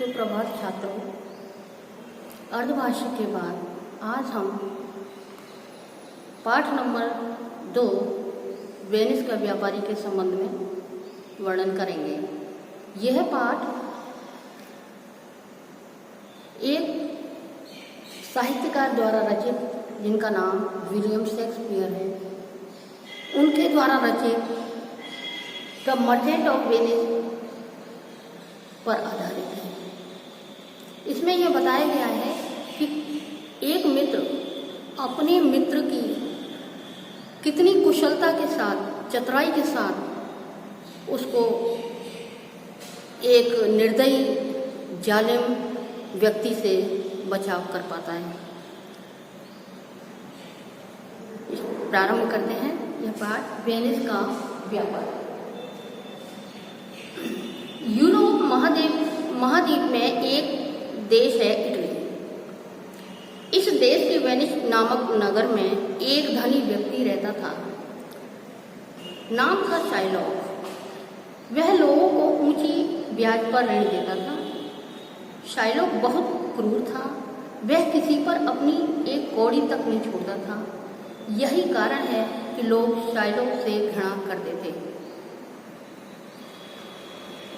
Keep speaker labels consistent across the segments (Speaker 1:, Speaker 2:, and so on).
Speaker 1: सुप्रभात छात्रों। अर्धवार्षिक के बाद आज हम पाठ नंबर 2 वेनिस का व्यापारी के संबंध में वर्णन करेंगे। यह पाठ एक साहित्यकार द्वारा रचित, जिनका नाम विलियम शेक्सपियर है, उनके द्वारा रचित द मर्चेंट ऑफ वेनिस पर आधारित है। इसमें यह बताया गया है कि एक मित्र अपने मित्र की कितनी कुशलता के साथ, चतुराई के साथ उसको एक निर्दयी जालिम व्यक्ति से बचाव कर पाता है। प्रारंभ करते हैं यह पाठ वेनिस का व्यापार। यूरोप महाद्वीप में एक देश है इटली। इस देश के वेनिस नामक नगर में एक धनी व्यक्ति रहता था। नाम था शाइलॉक। वह लोगों को ऊंची ब्याज पर ऋण देता था। शाइलॉक बहुत क्रूर था। वह किसी पर अपनी एक कौड़ी तक नहीं छोड़ता था। यही कारण है कि लोग शाइलॉक से घृणा करते थे।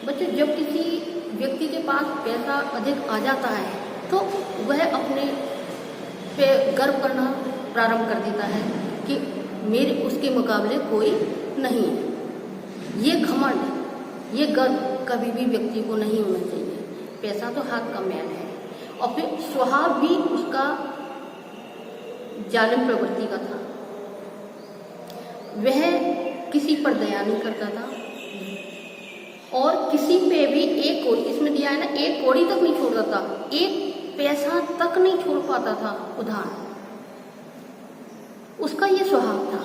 Speaker 1: बच्चों, जब किसी व्यक्ति के पास पैसा अधिक आ जाता है तो वह अपने पे गर्व करना प्रारंभ कर देता है कि मेरे उसके मुकाबले कोई नहीं है। ये घमंड, ये गर्व कभी भी व्यक्ति को नहीं होना चाहिए। पैसा तो हाथ का मैल है और फिर स्वभाव भी उसका जालिम प्रवृत्ति का था। वह किसी पर दया नहीं करता था और किसी पे भी एक कौड़ी, इसमें दिया है ना, एक कौड़ी तक नहीं छोड़ता था, एक पैसा तक नहीं छोड़ पाता था उधार। उसका ये स्वभाव था।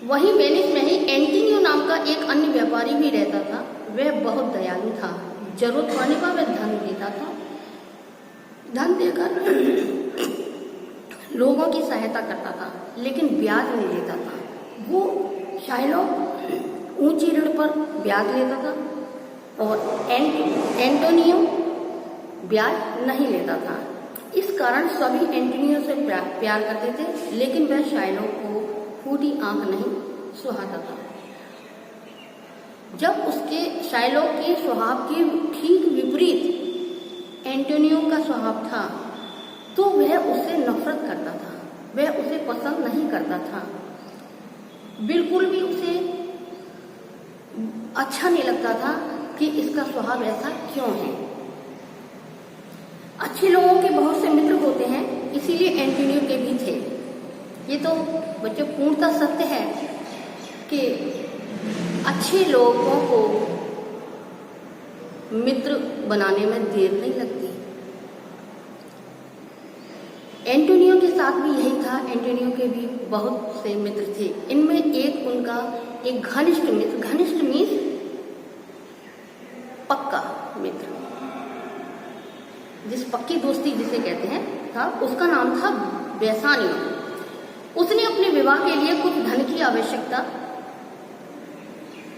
Speaker 1: वहीं वेनिस में ही एंटोनियो नाम का एक अन्य व्यापारी भी रहता था। वह बहुत दयालु था। जरूरत पड़ने पर वह धन देता था। धन देकर लोगों की सहायता करता था, लेकिन ब्याज नहीं लेता था। वो शाइलॉक ऊंची ऋण पर ब्याज लेता था और एंटोनियो ब्याज नहीं लेता था। इस कारण सभी एंटोनियो से प्यार करते थे, लेकिन वह शाइलॉक को फूटी आंख नहीं सुहाता था। जब उसके शाइलॉक के स्वभाव के ठीक विपरीत एंटोनियो का स्वभाव था तो वह उससे नफरत करता था। वह उसे पसंद नहीं करता था। बिल्कुल भी उसे अच्छा नहीं लगता था कि इसका स्वभाव ऐसा क्यों है। अच्छे लोगों के बहुत से मित्र होते हैं, इसीलिए एंटोनियो के भी थे। ये तो बच्चों पूर्णतः सत्य है कि अच्छे लोगों को मित्र बनाने में देर नहीं लगती। एंटोनियो के साथ भी यही था। एंटोनियो के भी बहुत से मित्र थे। इनमें एक उनका एक घनिष्ठ मित्र, घनिष्ठ मीन्स पक्का मित्र, जिस पक्की दोस्ती जिसे कहते हैं था, उसका नाम था बेसानियो। उसने अपने विवाह के लिए कुछ धन की आवश्यकता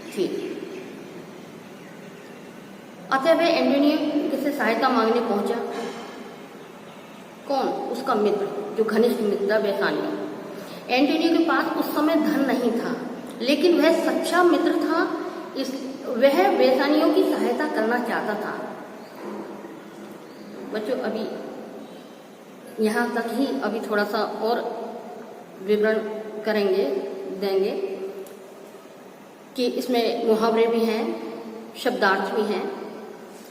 Speaker 1: थी, अतः वह एंटोनियो से सहायता मांगने पहुंचा। कौन? उसका मित्र, जो घनिष्ठ मित्र था बेसानियो। एंटोनियो के पास उस समय धन नहीं था, लेकिन वह सच्चा मित्र था। वह बेसानियो की सहायता करना चाहता था। बच्चों, अभी यहाँ तक ही, अभी थोड़ा सा और विवरण देंगे कि इसमें मुहावरे भी हैं, शब्दार्थ भी हैं।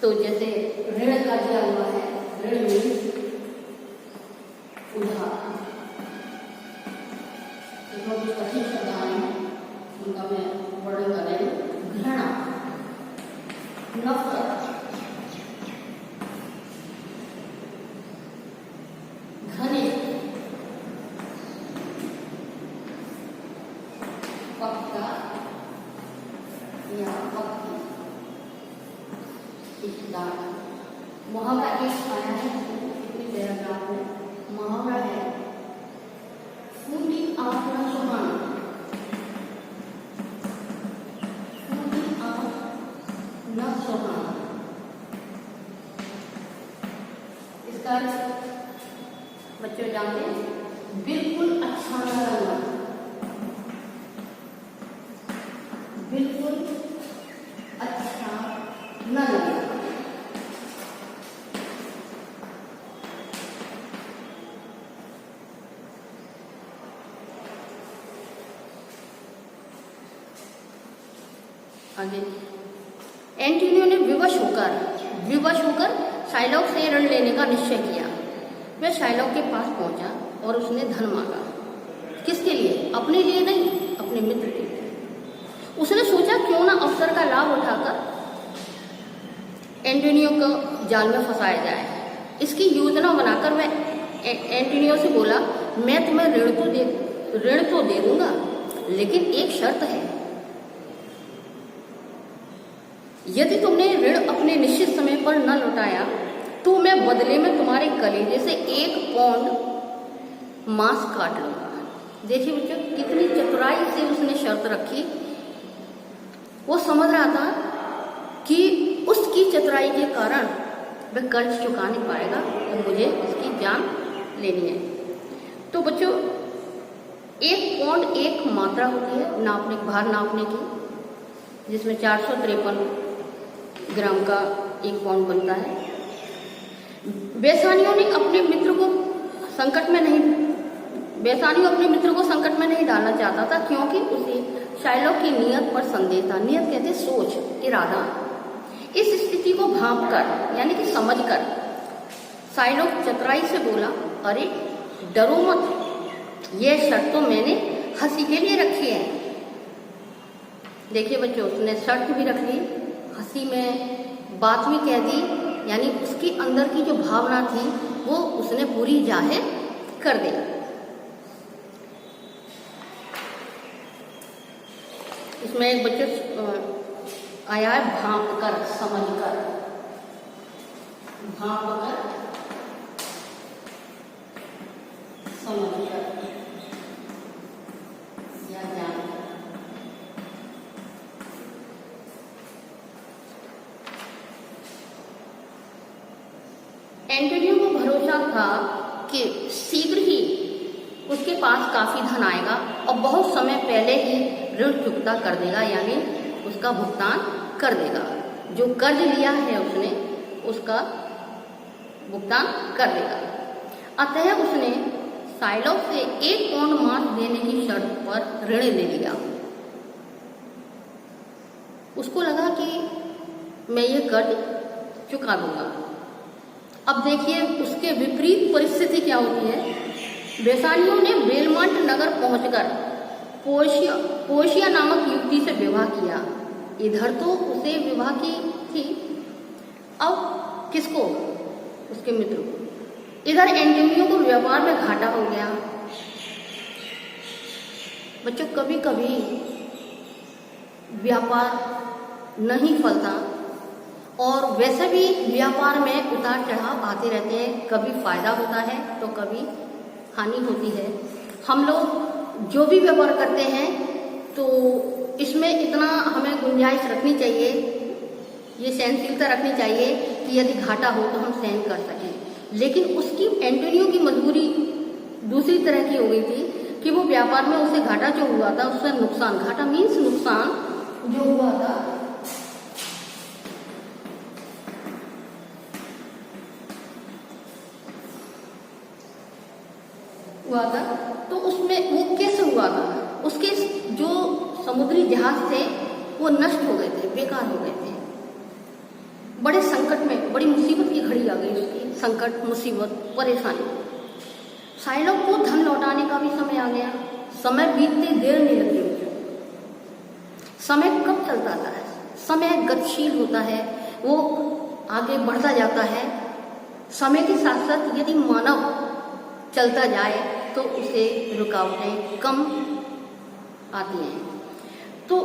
Speaker 1: तो जैसे ऋण का दिया हुआ है, ऋण मीन्स उधार। इसमें कुछ कठिन शब्द आए हैं, उनका मैं वर्णन कर रही हूँ। घृणा, नफरत, घनिष्ठ, पक्का या पक्की, इकरार। मुहावरा एक आया है इस पैराग्राफ में। मुहावरा है फूटी आंख न सुहाना। फूटी आंख न सुहाना। शर्त बच्चों जानते हैं, बिल्कुल अच्छा न लगना, बिल्कुल अच्छा न लगना। आगे एंटोनियो ने विवश होकर शाइलॉक से ऋण लेने का निश्चय किया। वह शाइलॉक के पास पहुंचा और उसने धन मांगा। किसके लिए? अपने लिए नहीं, अपने मित्र के लिए। उसने सोचा क्यों ना अवसर का लाभ उठाकर एंटोनियो को जाल में फंसाया जाए। इसकी योजना बनाकर वह एंटोनियो से बोला, मैं तुम्हें ऋण तो दे दूंगा, लेकिन एक शर्त है, यदि तुमने ऋण अपने निश्चित समय पर न लौटाया तो मैं बदले में तुम्हारे कलेजे से 1 पौंड मांस काट लूंगा। देखिए बच्चों, कितनी चतुराई से उसने शर्त रखी। वो समझ रहा था कि उसकी चतुराई के कारण वह कर्ज चुका नहीं पाएगा और मुझे इसकी जान लेनी है। तो बच्चों, 1 पौंड एक मात्रा होती है नापने, भार नापने की, जिसमें 453 ग्राम का 1 पौंड बनता है। बेसानियों अपने मित्र को संकट में नहीं डालना चाहता था, क्योंकि उसे शाइलॉक की नियत पर संदेह था। नियत कहते सोच, इरादा। इस स्थिति को भांप कर यानी कि समझ कर शाइलॉक चतुराई से बोला, अरे डरो मत, यह शर्त तो मैंने हंसी के लिए रखी है। देखिए बच्चों, उसने शर्त भी रख ली, हंसी में बात भी कह दी, यानी उसकी अंदर की जो भावना थी वो उसने पूरी जाहिर कर दी। इसमें एक बच्चों आया है भांप कर, समझ कर, भांप कर, समझ कर या ज्ञान। एंटोनियो को भरोसा था कि शीघ्र ही उसके पास काफी धन आएगा और बहुत समय पहले ही ऋण चुकता कर देगा, यानी उसका भुगतान कर देगा। जो कर्ज लिया है उसने, उसका भुगतान कर देगा। अतः उसने शाइलॉक से 1 पौंड मांस देने की शर्त पर ऋण ले लिया। उसको लगा कि मैं ये कर्ज चुका दूंगा। अब देखिए उसके विपरीत परिस्थिति क्या होती है। बेसानियों ने बेलमंट नगर पहुंचकर पोशिया नामक युवती से विवाह किया। इधर तो उसे विवाह की थी, अब किसको? उसके मित्र को। इधर एंटोनियो को व्यापार में घाटा हो गया। बच्चों, कभी कभी व्यापार नहीं फलता और वैसे भी व्यापार में उतार चढ़ाव आते रहते हैं। कभी फायदा होता है तो कभी हानि होती है। हम लोग जो भी व्यापार करते हैं तो इसमें इतना हमें गुंजाइश रखनी चाहिए, ये सहनशीलता रखनी चाहिए कि यदि घाटा हो तो हम सहन कर सकें। लेकिन उसकी एंटोनियो की मजबूरी दूसरी तरह की हो गई थी कि वो व्यापार में उसे घाटा जो हुआ था, उससे नुकसान, घाटा मीन्स नुकसान जो हुआ था, तो उसमें वो कैसे हुआ था? उसके जो समुद्री जहाज थे वो नष्ट हो गए थे, बेकार हो गए थे। बड़े संकट में, बड़ी मुसीबत की घड़ी आ गई उसकी, संकट, मुसीबत, परेशानी। शाइलॉक को धन लौटाने का भी समय आ गया। समय बीतते देर नहीं लगती। समय कब चलता है? समय गतिशील होता है, वो आगे बढ़ता जाता है। समय के साथ साथ यदि मानव चलता जाए तो उसे रुकावटें कम आती हैं। तो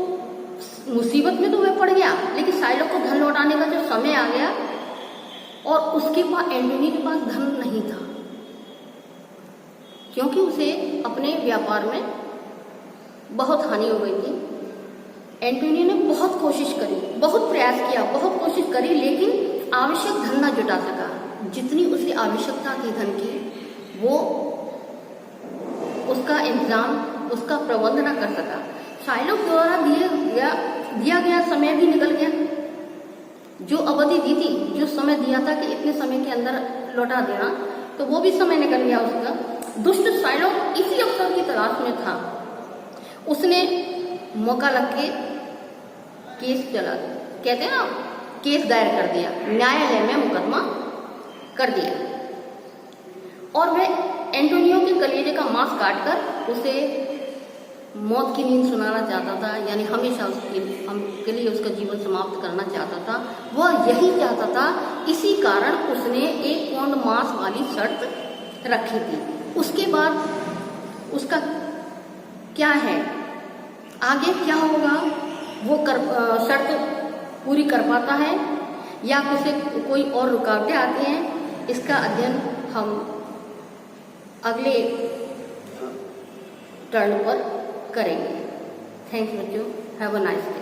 Speaker 1: मुसीबत में तो वह पड़ गया, लेकिन शाइलॉक को धन लौटाने का जो समय आ गया और उसके पास, एंटोनियो के पास धन नहीं था, क्योंकि उसे अपने व्यापार में बहुत हानि हो गई थी। एंटोनियो ने बहुत कोशिश करी, बहुत प्रयास किया, बहुत कोशिश करी, लेकिन आवश्यक धन न जुटा सका। जितनी उसे आवश्यकता थी धन की, वो उसका इंतजाम, उसका प्रबंध न कर सका। शाइलॉक द्वारा दिया गया समय भी निकल गया। जो अवधि दी थी, जो समय दिया था कि इतने समय के अंदर लौटा देना, तो वो भी समय निकल गया उसका। दुष्ट शाइलॉक इसी अवसर की तलाश में था। उसने मौका लग के केस चला, कहते हैं ना, केस दायर कर दिया, न्यायालय में मुकदमा कर दिया, और वह एंटोनियो के कलेजे का मांस काटकर उसे मौत की नींद सुनाना चाहता था, यानी हमेशा उसके लिए उसका जीवन समाप्त करना चाहता था। वह यही चाहता था, इसी कारण उसने एक पौंड मांस वाली शर्त रखी थी। उसके बाद उसका क्या है, आगे क्या होगा, वो शर्त पूरी कर पाता है या उसे कोई और रुकावटें आती हैं, इसका अध्ययन हम अगले टर्न पर करेंगे। थैंक्स बच्चों, हैव अ नाइस डे।